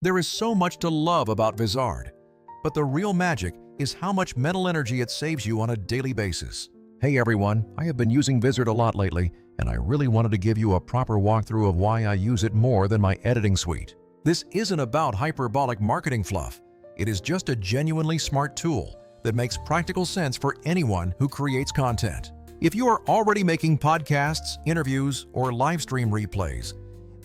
There is so much to love about Vizard, but the real magic is how much mental energy it saves you on a daily basis. Hey everyone, I have been using Vizard a lot lately, and I really wanted to give you a proper walkthrough of why I use it more than my editing suite. This isn't about hyperbolic marketing fluff. It is just a genuinely smart tool that makes practical sense for anyone who creates content. If you are already making podcasts, interviews, or live stream replays,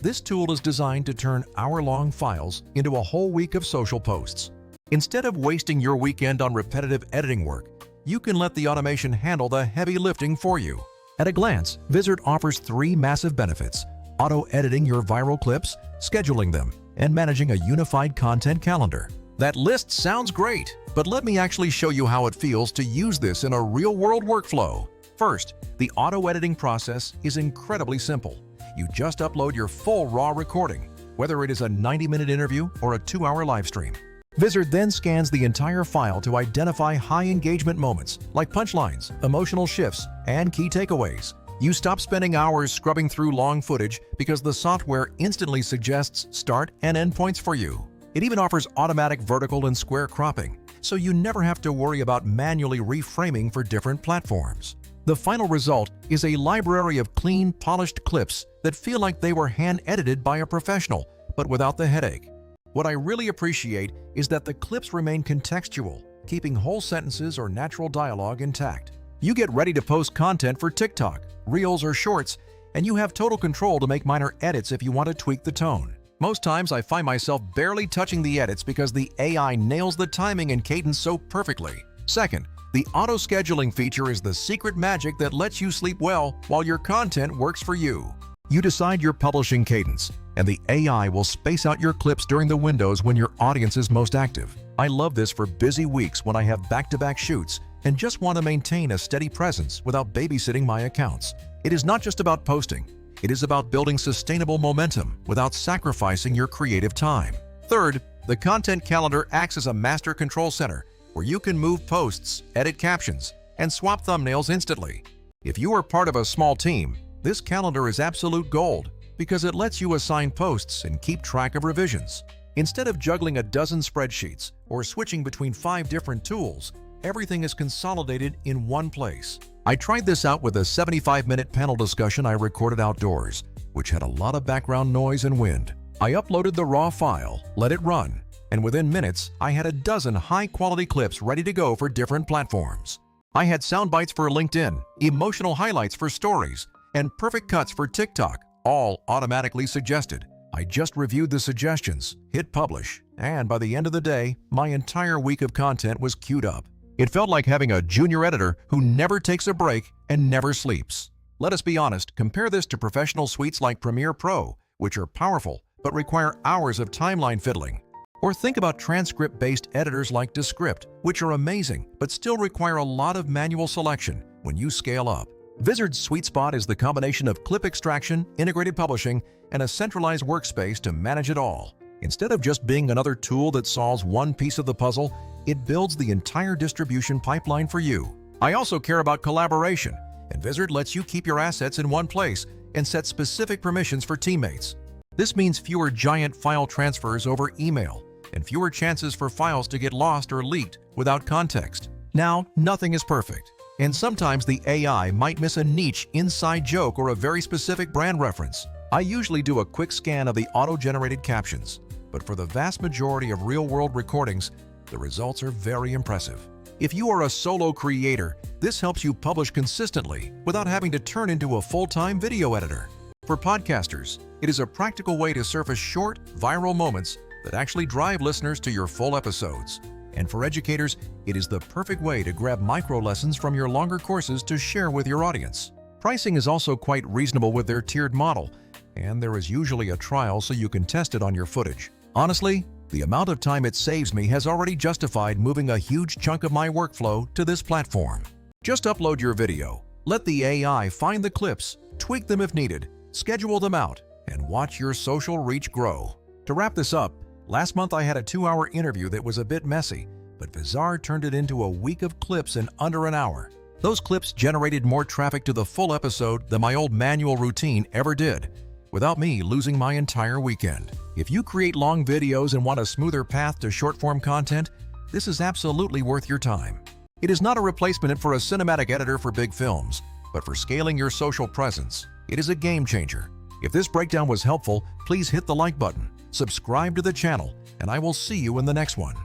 this tool is designed to turn hour-long files into a whole week of social posts. Instead of wasting your weekend on repetitive editing work, you can let the automation handle the heavy lifting for you. At a glance, Vizard offers 3 massive benefits: auto-editing your viral clips, scheduling them, and managing a unified content calendar. That list sounds great, but let me actually show you how it feels to use this in a real-world workflow. First, the auto-editing process is incredibly simple. You just upload your full raw recording, whether it is a 90-minute interview or a 2-hour live stream. Vizard then scans the entire file to identify high engagement moments like punchlines, emotional shifts, and key takeaways. You stop spending hours scrubbing through long footage because the software instantly suggests start and end points for you. It even offers automatic vertical and square cropping, so you never have to worry about manually reframing for different platforms. The final result is a library of clean, polished clips that feel like they were hand-edited by a professional, but without the headache. What I really appreciate is that the clips remain contextual, keeping whole sentences or natural dialogue intact. You get ready to post content for TikTok, Reels, or Shorts, and you have total control to make minor edits if you want to tweak the tone. Most times I find myself barely touching the edits because the AI nails the timing and cadence so perfectly. Second, the auto-scheduling feature is the secret magic that lets you sleep well while your content works for you. You decide your publishing cadence, and the AI will space out your clips during the windows when your audience is most active. I love this for busy weeks when I have back-to-back shoots and just want to maintain a steady presence without babysitting my accounts. It is not just about posting. It is about building sustainable momentum without sacrificing your creative time. Third, the content calendar acts as a master control center where you can move posts, edit captions, and swap thumbnails instantly. If you are part of a small team, this calendar is absolute gold because it lets you assign posts and keep track of revisions. Instead of juggling a dozen spreadsheets or switching between 5 different tools, everything is consolidated in one place. I tried this out with a 75-minute panel discussion I recorded outdoors, which had a lot of background noise and wind. I uploaded the raw file, let it run, and within minutes, I had a dozen high-quality clips ready to go for different platforms. I had sound bites for LinkedIn, emotional highlights for stories, and perfect cuts for TikTok, all automatically suggested. I just reviewed the suggestions, hit publish, and by the end of the day, my entire week of content was queued up. It felt like having a junior editor who never takes a break and never sleeps. Let us be honest, compare this to professional suites like Premiere Pro, which are powerful but require hours of timeline fiddling. Or think about transcript-based editors like Descript, which are amazing but still require a lot of manual selection when you scale up. Vizard's sweet spot is the combination of clip extraction, integrated publishing, and a centralized workspace to manage it all. Instead of just being another tool that solves one piece of the puzzle, it builds the entire distribution pipeline for you. I also care about collaboration, and Vizard lets you keep your assets in one place and set specific permissions for teammates. This means fewer giant file transfers over email and fewer chances for files to get lost or leaked without context. Now, nothing is perfect, and sometimes the AI might miss a niche inside joke or a very specific brand reference. I usually do a quick scan of the auto-generated captions, but for the vast majority of real-world recordings, the results are very impressive. If you are a solo creator, this helps you publish consistently without having to turn into a full-time video editor. For podcasters, it is a practical way to surface short, viral moments that actually drive listeners to your full episodes. And for educators, it is the perfect way to grab micro lessons from your longer courses to share with your audience. Pricing is also quite reasonable with their tiered model, and there is usually a trial so you can test it on your footage. Honestly, the amount of time it saves me has already justified moving a huge chunk of my workflow to this platform. Just upload your video, let the AI find the clips, tweak them if needed, schedule them out, and watch your social reach grow. To wrap this up, last month I had a 2-hour interview that was a bit messy, but Vizard turned it into a week of clips in under an hour. Those clips generated more traffic to the full episode than my old manual routine ever did. without me losing my entire weekend. If you create long videos and want a smoother path to short-form content, this is absolutely worth your time. It is not a replacement for a cinematic editor for big films, but for scaling your social presence. It is a game changer. If this breakdown was helpful, please hit the like button, subscribe to the channel, and I will see you in the next one.